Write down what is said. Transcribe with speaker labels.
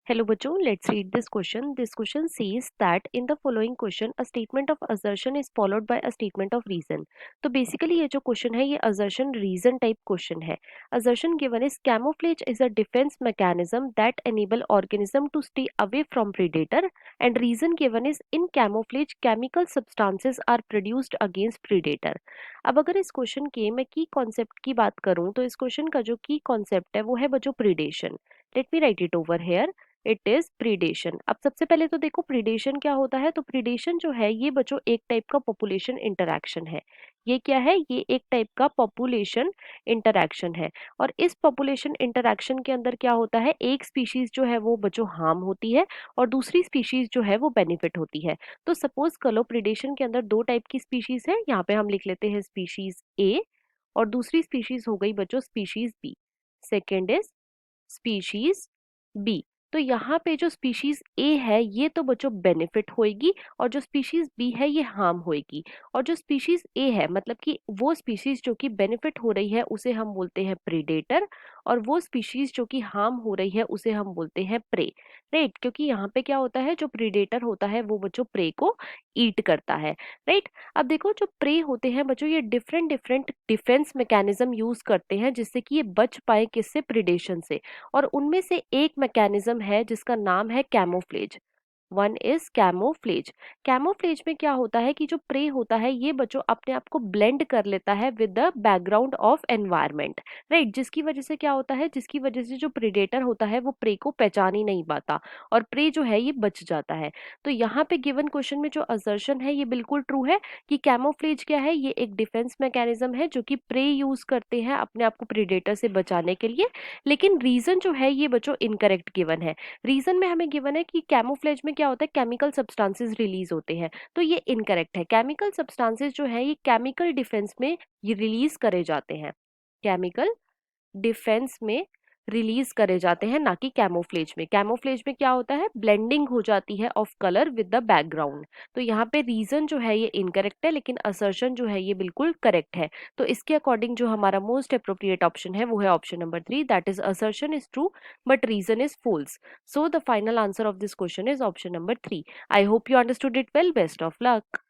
Speaker 1: Hello बच्चों, let's read this question. This question says that in the following question a statement of assertion is followed by a statement of reason. तो basically ये जो question है ये assertion reason type question है. Assertion given is camouflage is a defense mechanism that enable organism to stay away from predator, and reason given is in camouflage chemical substances are produced against predator. अब अगर इस question के मैं की concept की बात करूं तो इस क्वेश्चन का जो की कॉन्सेप्ट है वो है बच्चों predation. Let me right it over here. It is predation. अब सबसे पहले तो देखो प्रीडेशन क्या होता है. तो प्रीडेशन जो है ये बच्चों एक टाइप का पॉपुलेशन इंटरैक्शन है. ये क्या है? ये एक टाइप का पॉपुलेशन इंटरैक्शन है. और इस पॉपुलेशन इंटरैक्शन के अंदर क्या होता है, एक स्पीशीज जो है वो बच्चों हार्म होती है और दूसरी स्पीशीज जो है वो बेनिफिट होती है. तो सपोज कर लो प्रीडेशन के अंदर दो टाइप की स्पीशीज है. यहाँ पे हम लिख लेते हैं स्पीशीज ए और दूसरी स्पीशीज हो गई बच्चों species B. Second is species B. तो यहाँ पे जो स्पीशीज ए है ये तो बच्चों बेनिफिट होएगी और जो स्पीशीज बी है ये हार्म होएगी. और जो स्पीशीज ए है मतलब कि वो स्पीशीज जो कि बेनिफिट हो रही है उसे हम बोलते हैं प्रीडेटर, और वो स्पीशीज जो कि हार्म हो रही है उसे हम बोलते हैं प्रे. राइट, क्योंकि यहाँ पे क्या होता है, जो प्रीडेटर होता है वो बच्चों प्रे को ईट करता है. राइट. अब देखो जो प्रे होते हैं बच्चों ये different different defence mechanism use करते हैं जिससे कि ये बच पाए किससे, प्रिडेशन से. और उनमें से एक मैकेनिज्म है जिसका नाम है camouflage. One is camouflage. Camouflage में क्या होता है कि जो प्रे होता है ये बच्चों अपने आप को ब्लेंड कर लेता है with the background of environment. Right, जिसकी वजह से क्या होता है, जिसकी वजह से जो प्रेडेटर होता है वो प्रे को पहचान ही नहीं पाता और प्रे जो है ये बच जाता है. तो यहाँ पे गिवन क्वेश्चन में जो असर्शन है ये बिल्कुल ट्रू है कि कैमोफ्लेज क्या है, ये एक डिफेंस मैकेनिज्म है जो कि प्रे यूज करते हैं अपने आप को प्रेडेटर से बचाने के लिए. लेकिन रीजन जो है ये बच्चों इनकरेक्ट गिवन है. रीजन में हमें गिवन है कि कैमोफ्लेज में क्या होता है, केमिकल सब्सटेंसेस रिलीज होते हैं. तो ये इनकरेक्ट है. केमिकल सब्सटेंसेस जो है ये केमिकल डिफेंस में ये रिलीज करे जाते हैं. केमिकल डिफेंस में रिलीज करे जाते हैं, ना कि कैमोफ्लेज में. कैमोफ्लेज में क्या होता है, ब्लेंडिंग हो जाती है of colour with the background. तो यहाँ पे रीजन जो है ये इनकरेक्ट है लेकिन असर्शन जो है ये बिल्कुल करेक्ट है. तो इसके अकॉर्डिंग जो हमारा मोस्ट अप्रोप्रिएट ऑप्शन है वो है option number 3, that is assertion is true but reason is false. So the final answer of this question is option number 3. I hope you understood it well. Best of luck.